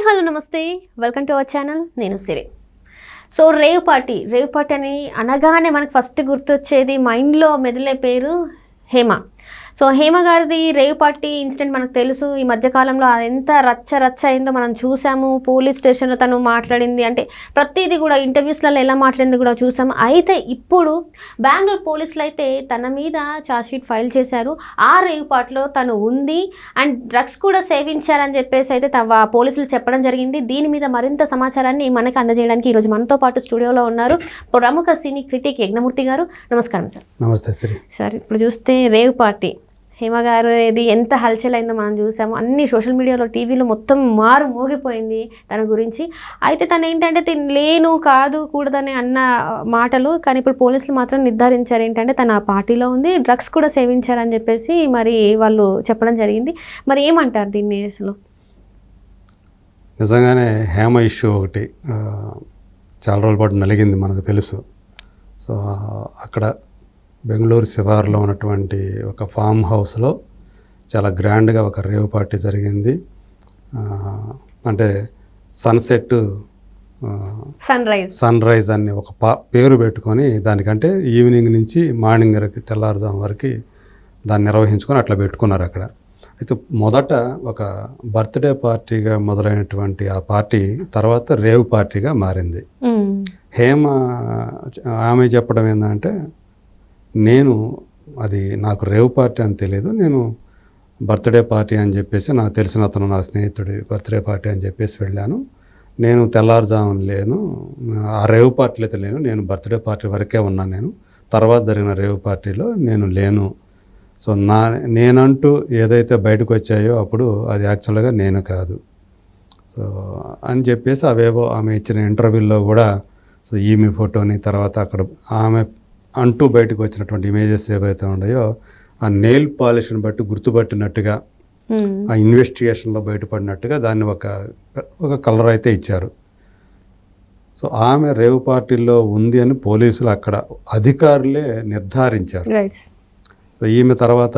Hello నమస్తే, welcome to our channel. నేను సిరి. So rave party అని అనగానే మనకు ఫస్ట్ గుర్తొచ్చేది మైండ్లో మెదిలే పేరు హేమ. సో హేమ గారిది రేవ్ పార్టీ ఇన్సిడెంట్ మనకు తెలుసు. ఈ మధ్యకాలంలో అది ఎంత రచ్చ అయిందో మనం చూసాము. పోలీస్ స్టేషన్లో తను మాట్లాడింది, అంటే ప్రతిదీ కూడా ఇంటర్వ్యూస్లలో ఎలా మాట్లాడింది కూడా చూసాము. అయితే ఇప్పుడు బెంగళూరు పోలీసులు అయితే తన మీద ఛార్జ్షీట్ ఫైల్ చేశారు. ఆ రేవ్ పార్టీలో తను ఉంది అండ్ డ్రగ్స్ కూడా సేవించారని చెప్పేసి అయితే పోలీసులు చెప్పడం జరిగింది. దీని మీద మరింత సమాచారాన్ని మనకి అందజేయడానికి ఈరోజు మనతో పాటు స్టూడియోలో ఉన్నారు ప్రముఖ సినీ క్రిటిక్ యజ్ఞమూర్తి గారు. నమస్కారం సార్. నమస్తే శ్రీ. సార్, ఇప్పుడు చూస్తే రేవ్ పార్టీ హేమ గారు ఇది ఎంత హల్చల్ అయిందో మనం చూసాము. అన్ని సోషల్ మీడియాలో, టీవీలో మొత్తం మోగిపోయింది తన గురించి. అయితే తను ఏంటంటే లేను కాదు కూడదని అన్న మాటలు, కానీ ఇప్పుడు పోలీసులు మాత్రం నిర్ధారించారు ఏంటంటే తన పార్టీలో ఉంది, డ్రగ్స్ కూడా సేవించారని చెప్పేసి మరి వాళ్ళు చెప్పడం జరిగింది. మరి ఏమంటారు దీన్ని అసలు? నిజంగానే హేమ ఇష్యూ ఒకటి చాలా రోజుల పాటు నలిగింది, మనకు తెలుసు. సో అక్కడ బెంగళూరు శివారులో ఉన్నటువంటి ఒక ఫామ్ హౌస్లో చాలా గ్రాండ్గా ఒక రేవ్ పార్టీ జరిగింది. అంటే సన్ రైజ్ అని ఒక పేరు పెట్టుకొని దానికంటే ఈవినింగ్ నుంచి మార్నింగ్ వరకు తెల్లారుజాము వరకు దాన్ని నిర్వహించుకొని అట్లా పెట్టుకున్నారు అక్కడ. అయితే మొదట ఒక బర్త్డే పార్టీగా మొదలైనటువంటి ఆ పార్టీ తర్వాత రేవ్ పార్టీగా మారింది. హేమ ఆమె చెప్పడం ఏంటంటే, నాకు రేవ్ పార్టీ అని తెలియదు, నేను బర్త్డే పార్టీ అని చెప్పేసి నాకు తెలిసిన అతను నా స్నేహితుడి బర్త్డే పార్టీ అని చెప్పేసి వెళ్ళాను. నేను తెల్లారుజామున లేను, ఆ రేవ్ పార్టీలో అయితే నేను బర్త్డే పార్టీ వరకే ఉన్నాను. నేను తర్వాత జరిగిన రేవ్ పార్టీలో నేను లేను. సో నేనంటూ ఏదైతే బయటకు వచ్చాయో అప్పుడు అది యాక్చువల్గా నేను కాదు సో అని చెప్పేసి అవేవో ఆమె ఇచ్చిన ఇంటర్వ్యూల్లో కూడా సో ఈమె ఫోటోని, తర్వాత అక్కడ ఆమె అంటూ బయటకు వచ్చినటువంటి ఇమేజెస్ ఏవైతే ఉన్నాయో ఆ నెయిల్ పాలిష్ని బట్టి గుర్తుపట్టినట్టుగా, ఆ ఇన్వెస్టిగేషన్లో బయటపడినట్టుగా దాన్ని ఒక కలర్ అయితే ఇచ్చారు. సో ఆమె రేవ్ పార్టీలో ఉంది అని పోలీసులు అక్కడ అధికారులే నిర్ధారించారు. సో ఈమె తర్వాత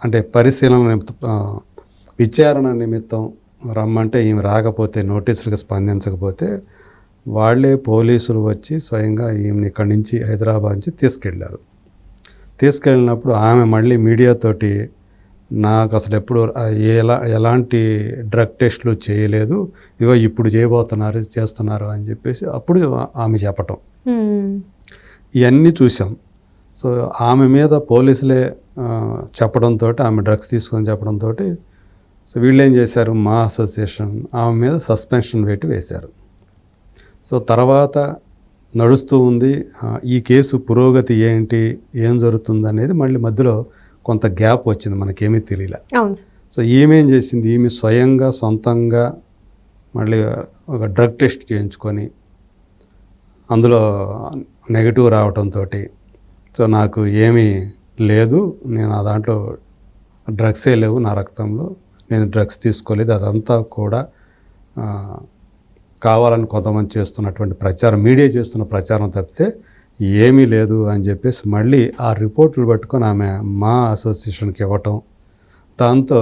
అంటే విచారణ నిమిత్తం రమ్మంటే ఈమె రాకపోతే, నోటీసులకు స్పందించకపోతే వాళ్ళే పోలీసులు వచ్చి స్వయంగా ఈమెను ఇక్కడి నుంచి హైదరాబాద్ నుంచి తీసుకెళ్ళినప్పుడు ఆమె మళ్ళీ మీడియాతోటి నాకు అసలు ఎప్పుడు ఎలాంటి డ్రగ్ టెస్టులు చేయలేదు, ఇగో ఇప్పుడు చేస్తున్నారు అని చెప్పేసి అప్పుడు ఆమె చెప్పటం, ఇవన్నీ చూసాం. సో ఆమె మీద పోలీసులే చెప్పడంతో, ఆమె డ్రగ్స్ తీసుకొని చెప్పడంతో సో వీళ్ళు ఏం చేశారు, మా అసోసియేషన్ ఆమె మీద సస్పెన్షన్ వేశారు. సో తర్వాత నడుస్తూ ఉంది ఈ కేసు పురోగతి ఏంటి, ఏం జరుగుతుంది అనేది మళ్ళీ మధ్యలో కొంత గ్యాప్ వచ్చింది, మనకేమీ తెలియలే. సో ఈమెం చేసింది, ఈమె స్వయంగా సొంతంగా మళ్ళీ ఒక డ్రగ్ టెస్ట్ చేయించుకొని అందులో నెగిటివ్ రావడంతో సో నాకు ఏమీ లేదు, నేను ఆ దాంట్లో డ్రగ్సే లేవు నా రక్తంలో, నేను డ్రగ్స్ తీసుకోలేదు, అదంతా కూడా కావాలని కొంతమంది చేస్తున్నటువంటి ప్రచారం, మీడియా చేస్తున్న ప్రచారం తప్పితే ఏమీ లేదు అని చెప్పేసి మళ్ళీ ఆ రిపోర్టులు పట్టుకొని ఆమె మా అసోసియేషన్కి ఇవ్వటం, దాంతో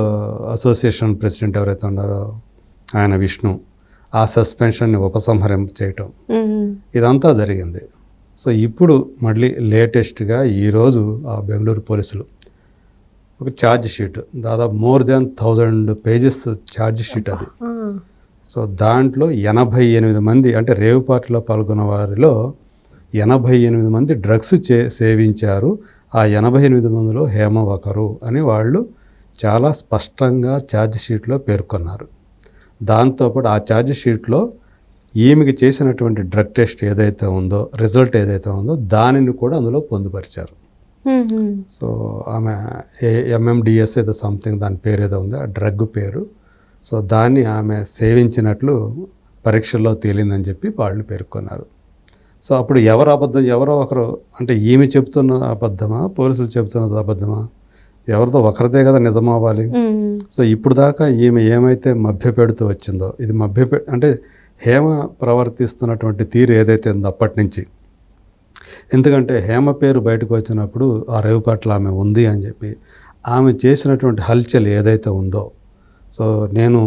అసోసియేషన్ ప్రెసిడెంట్ ఎవరైతే ఉన్నారో ఆయన విష్ణు ఆ సస్పెన్షన్ని ఉపసంహరింప చేయటం, ఇదంతా జరిగింది. సో ఇప్పుడు మళ్ళీ లేటెస్ట్గా ఈరోజు ఆ బెంగళూరు పోలీసులు ఒక ఛార్జ్ షీట్, దాదాపు more than 1000 pages charge sheet అది. సో దాంట్లో 88 మంది, అంటే రేవ్ పార్టీలో పాల్గొన్న వారిలో 88 మంది డ్రగ్స్ సేవించారు, ఆ 88 మందిలో హేమ ఒకరు అని వాళ్ళు చాలా స్పష్టంగా ఛార్జ్ షీట్లో పేర్కొన్నారు. దాంతోపాటు ఆ ఛార్జ్ షీట్లో ఈమెకి చేసినటువంటి డ్రగ్ టెస్ట్ ఏదైతే ఉందో, రిజల్ట్ ఏదైతే ఉందో దానిని కూడా అందులో పొందుపరిచారు. సో ఆమె MMDS ఏదో సంథింగ్ దాని పేరు ఏదో ఉంది, ఆ డ్రగ్ పేరు. సో దాన్ని ఆమె సేవించినట్లు పరీక్షల్లో తేలిందని చెప్పి వాళ్ళు పేర్కొన్నారు. సో అప్పుడు ఎవరో ఒకరు, అంటే ఈమె చెప్తున్న అబద్ధమా, పోలీసులు చెప్తున్నది అబద్ధమా, ఎవరితో ఒకరిదే కదా నిజం అవ్వాలి. సో ఇప్పుడు దాకా ఈమె ఏమైతే మభ్యపెడుతూ వచ్చిందో, ఇది అంటే హేమ ప్రవర్తిస్తున్నటువంటి తీరు ఏదైతే ఉందో అప్పటి నుంచి, ఎందుకంటే హేమ పేరు బయటకు వచ్చినప్పుడు ఆ రేవ్ పార్టీలో ఆమె ఉంది అని చెప్పి ఆమె చేసినటువంటి హల్చల్ ఏదైతే ఉందో, సో నేను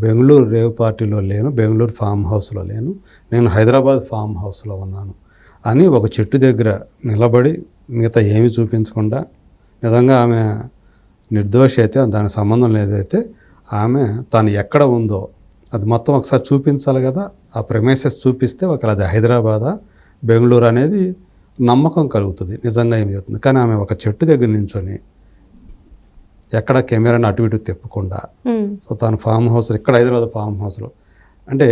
బెంగళూరు రేవ్ పార్టీలో లేను, బెంగళూరు ఫామ్ హౌస్లో లేను, నేను హైదరాబాద్ ఫామ్ హౌస్లో ఉన్నాను అని ఒక చెట్టు దగ్గర నిలబడి మిగతా ఏమీ చూపించకుండా, నిజంగా ఆమె నిర్దోషి అయితే దానికి సంబంధం లేదైతే ఆమె తాను ఎక్కడ ఉందో అది మొత్తం ఒకసారి చూపించాలి కదా. ఆ ప్రెమైసెస్ చూపిస్తే ఒకవేళ అది హైదరాబాదా బెంగళూరు అనేది నమ్మకం కలుగుతుంది నిజంగా ఏం చెప్తుంది. కానీ ఆమె ఒక చెట్టు దగ్గర నించొని ఎక్కడ కెమెరాని అటు ఇటు తిప్పకుండా, సో తను ఫామ్ హౌస్ ఇక్కడ హైదరాబాద్ ఫామ్ హౌస్లో అంటే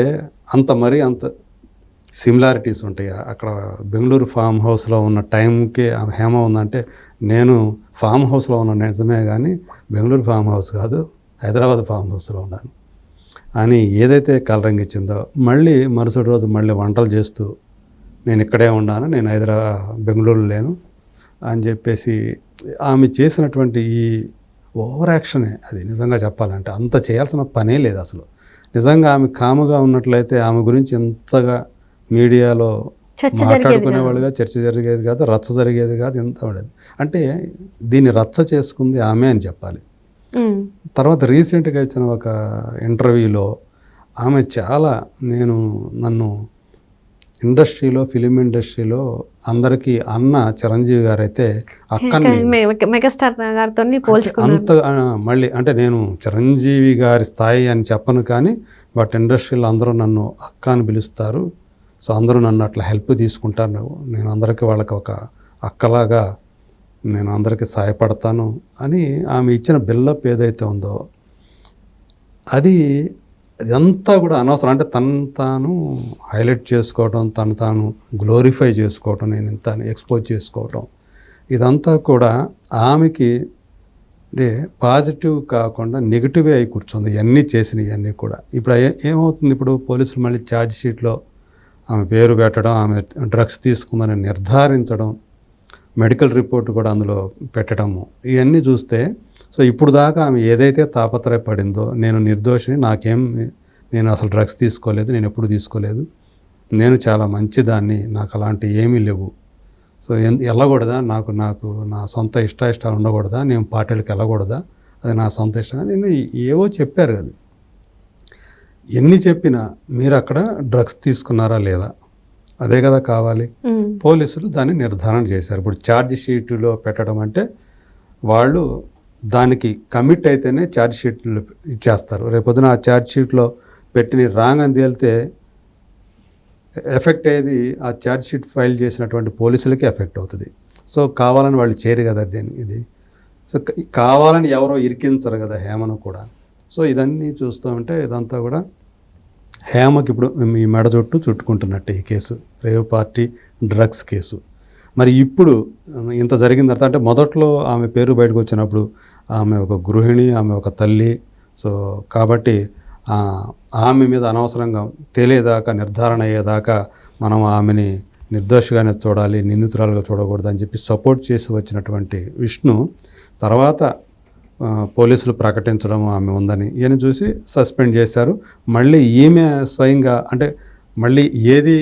అంత సిమిలారిటీస్ ఉంటాయి. అక్కడ బెంగళూరు ఫామ్ హౌస్లో ఉన్న టైంకి హేమ ఉందంటే నేను ఫామ్ హౌస్లో ఉన్న నిజమే కానీ బెంగళూరు ఫామ్ హౌస్ కాదు, హైదరాబాద్ ఫామ్ హౌస్లో ఉన్నాను అని ఏదైతే కలరంగిచ్చిందో, మళ్ళీ మరుసటి రోజు మళ్ళీ వంటలు చేస్తూ నేను ఇక్కడే ఉన్నాను, నేను బెంగళూరు లేను అని చెప్పేసి ఆమె చేసినటువంటి ఈ ఓవర్ యాక్షనే అది నిజంగా చెప్పాలంటే అంత చేయాల్సిన పనే లేదు అసలు. నిజంగా ఆమె కాముగా ఉన్నట్లయితే ఆమె గురించి ఎంతగా మీడియాలో మాట్లాడుకునేవాళ్ళుగా చర్చ జరిగేది కాదు, రచ్చ జరిగేది కాదు, ఎంత ఉండేది. అంటే దీన్ని రచ్చ చేసుకుంది ఆమె అని చెప్పాలి. తర్వాత రీసెంట్గా ఇచ్చిన ఒక ఇంటర్వ్యూలో ఆమె చాలా నన్ను ఇండస్ట్రీలో ఫిలిం ఇండస్ట్రీలో అందరికీ అన్న చిరంజీవి గారు అయితే అక్కని మెగాస్టార్ గారితో అంత మళ్ళీ అంటే నేను చిరంజీవి గారి స్థాయి అని చెప్పను కానీ బట్ ఇండస్ట్రీలో అందరూ నన్ను అక్క అని పిలుస్తారు. సో అందరూ నన్ను అట్లా హెల్ప్ తీసుకుంటారు, నేను అందరికీ వాళ్ళకి ఒక అక్కలాగా నేను అందరికీ సహాయపడతాను అని ఆమె ఇచ్చిన బిల్డప్ ఏదైతే ఉందో అది ఇదంతా కూడా అనవసరం. అంటే తాను హైలైట్ చేసుకోవడం, తాను గ్లోరిఫై చేసుకోవటం, నేను ఇంత ఎక్స్పోజ్ చేసుకోవటం, ఇదంతా కూడా ఆమెకి అంటే పాజిటివ్ కాకుండా నెగిటివే అయి కూర్చుంది. ఇవన్నీ చేసినవన్నీ కూడా ఇప్పుడు ఏమవుతుంది, ఇప్పుడు పోలీసులు మళ్ళీ ఛార్జ్ షీట్లో ఆమె పేరు పెట్టడం, ఆమె డ్రగ్స్ తీసుకుందని నిర్ధారించడం, మెడికల్ రిపోర్ట్ కూడా అందులో పెట్టడము, ఇవన్నీ చూస్తే సో ఇప్పుడు దాకా ఆమె ఏదైతే తాపత్రయపడిందో నేను నిర్దోషిని, నేను అసలు డ్రగ్స్ తీసుకోలేదు, నేను ఎప్పుడు తీసుకోలేదు, నేను చాలా మంచిదాన్ని, నాకు అలాంటి ఏమీ లేవు, సో వెళ్ళకూడదా, నాకు నా సొంత ఇష్టాలు ఉండకూడదా, నేను పార్టీలకు వెళ్ళకూడదా, అది నా సొంత ఇష్టం, నేను ఏవో చెప్పారు కదా. ఎన్ని చెప్పినా మీరు అక్కడ డ్రగ్స్ తీసుకున్నారా లేదా అదే కదా కావాలి. పోలీసులు దాన్ని నిర్ధారణ చేశారు. ఇప్పుడు ఛార్జ్ షీట్లో పెట్టడం అంటే వాళ్ళు దానికి కమిట్ అయితేనే ఛార్జ్ షీట్లు ఇచ్చేస్తారు. రేపొద్దున ఆ ఛార్జ్ షీట్లో పెట్టిన రాంగ్ అని తేలితే ఎఫెక్ట్ అయ్యేది ఆ ఛార్జ్ షీట్ ఫైల్ చేసినటువంటి పోలీసులకి ఎఫెక్ట్ అవుతుంది. సో కావాలని వాళ్ళు చేయరు కదా ఇది. సో కావాలని ఎవరో ఇరికించరు కదా హేమను కూడా. సో ఇదన్నీ చూస్తూ ఉంటే ఇదంతా కూడా హేమకి ఇప్పుడు ఈ మెడ చుట్టుకుంటున్నట్టు ఈ case, rave party drugs case. మరి ఇప్పుడు ఇంత జరిగిన తర్వాత అంటే మొదట్లో ఆమె పేరు బయటకు వచ్చినప్పుడు ఆమె ఒక గృహిణి, ఆమె ఒక తల్లి, సో కాబట్టి ఆమె మీద అనవసరంగా తెలియదాకా నిర్ధారణ అయ్యేదాకా మనం ఆమెని నిర్దోషిగానే చూడాలి, నిందితురాలుగా చూడకూడదు అని చెప్పి సపోర్ట్ చేసి వచ్చినటువంటి విష్ణు తర్వాత పోలీసులు ప్రకటించడం ఆమె ఉందని ఈయన చూసి సస్పెండ్ చేశారు. మళ్ళీ ఈమె స్వయంగా అంటే మళ్ళీ ఏది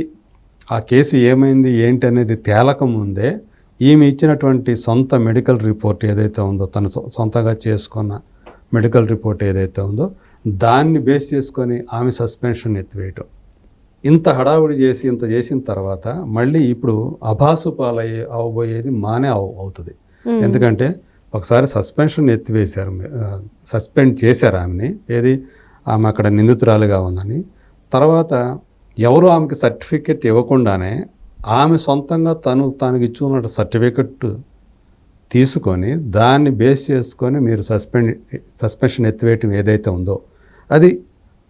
ఆ కేసు ఏమైంది ఏంటి అనేది తేలకముందే ఈమె ఇచ్చినటువంటి సొంత మెడికల్ రిపోర్ట్ ఏదైతే ఉందో, తను సొంతంగా చేసుకున్న మెడికల్ రిపోర్ట్ ఏదైతే ఉందో దాన్ని బేస్ చేసుకొని ఆమె సస్పెన్షన్ ఎత్తివేయటం, ఇంత హడావుడి చేసి ఇంత చేసిన తర్వాత మళ్ళీ ఇప్పుడు అభాసు పాలయ్యే అవబోయేది మానే అవుతుంది. ఎందుకంటే ఒకసారి సస్పెన్షన్ ఎత్తివేశారు, సస్పెండ్ చేశారు ఆమెని, ఏది ఆమె అక్కడ నిందితురాలుగా ఉందని. తర్వాత ఎవరు ఆమెకి సర్టిఫికెట్ ఇవ్వకుండానే ఆమె సొంతంగా తనకి ఇచ్చుకున్న సర్టిఫికెట్ తీసుకొని దాన్ని బేస్ చేసుకొని మీరు సస్పెన్షన్ ఎత్తివేయటం ఏదైతే ఉందో అది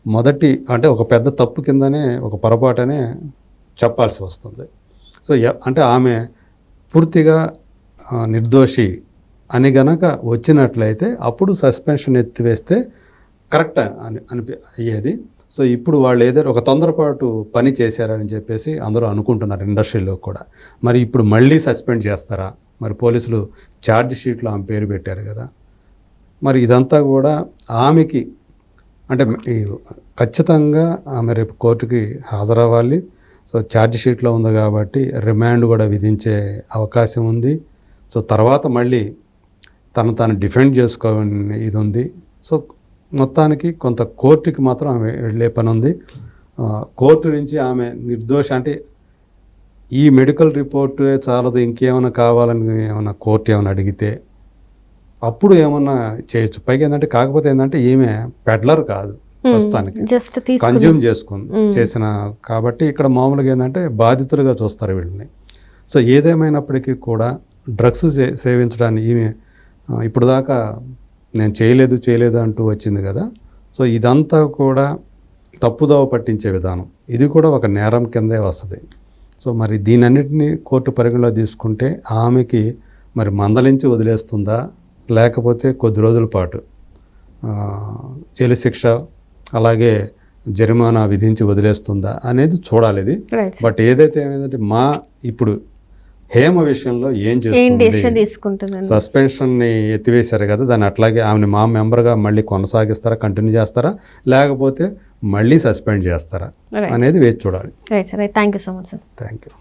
మొదటి అంటే ఒక పెద్ద తప్పు కిందనే, ఒక పొరపాటనే చెప్పాల్సి వస్తుంది. సో అంటే ఆమె పూర్తిగా నిర్దోషి అని గనక వచ్చినట్లయితే అప్పుడు సస్పెన్షన్ ఎత్తివేస్తే కరెక్ట్ అయ్యేది. సో ఇప్పుడు వాళ్ళు ఏదైనా ఒక తొందరపాటు పని చేశారని చెప్పేసి అందరూ అనుకుంటున్నారు ఇండస్ట్రీలో కూడా. మరి ఇప్పుడు మళ్ళీ సస్పెండ్ చేస్తారా? మరి పోలీసులు ఛార్జ్ షీట్లో ఆమె పేరు పెట్టారు కదా, మరి ఇదంతా కూడా ఆమెకి అంటే ఖచ్చితంగా ఆమె రేపు కోర్టుకి హాజరవ్వాలి. సో ఛార్జ్ షీట్లో ఉంది కాబట్టి రిమాండ్ కూడా విధించే అవకాశం ఉంది. సో తర్వాత మళ్ళీ తను డిఫెండ్ చేసుకోవాలని ఇది ఉంది. సో మొత్తానికి కొంత కోర్టుకి మాత్రం ఆమె వెళ్ళే పని ఉంది. కోర్టు నుంచి ఆమె నిర్దోష అంటే ఈ మెడికల్ రిపోర్టే చాలదు ఇంకేమైనా కావాలని ఏమైనా కోర్టు ఏమైనా అడిగితే అప్పుడు ఏమన్నా చేయొచ్చు. పైగా ఏంటంటే కాకపోతే ఏంటంటే ఈమె పెడ్లర్ కాదు, ప్రస్తుతానికి జస్ట్ కన్జ్యూమ్ చేసిన కాబట్టి ఇక్కడ మామూలుగా ఏంటంటే బాధితులుగా చూస్తారు వీళ్ళని. సో ఏదేమైనప్పటికీ కూడా డ్రగ్స్ సేవించడాన్ని ఈమె ఇప్పుడు దాకా నేను చేయలేదు అంటూ వచ్చింది కదా. సో ఇదంతా కూడా తప్పుదోవ పట్టించే విధానం, ఇది కూడా ఒక నేరం కిందే వస్తుంది. సో మరి దీనన్నిటిని కోర్టు పరిగణలో తీసుకుంటే ఆమెకి మరి మందలించి వదిలేస్తుందా, లేకపోతే కొద్ది రోజుల పాటు జైలు శిక్ష అలాగే జరిమానా విధించి వదిలేస్తుందా అనేది చూడాలి ఇది. బట్ ఏదైతే ఏమైందంటే ఇప్పుడు హేమ విషయంలో ఏం చేస్తుంది, సస్పెన్షన్ని ఎత్తివేశారు కదా, దాన్ని అట్లాగే ఆమెను మా మెంబర్గా మళ్ళీ కొనసాగిస్తారా, కంటిన్యూ చేస్తారా, లేకపోతే మళ్ళీ సస్పెండ్ చేస్తారా అనేది వేచి చూడాలి. Right sir, thank you so much sir. Thank you.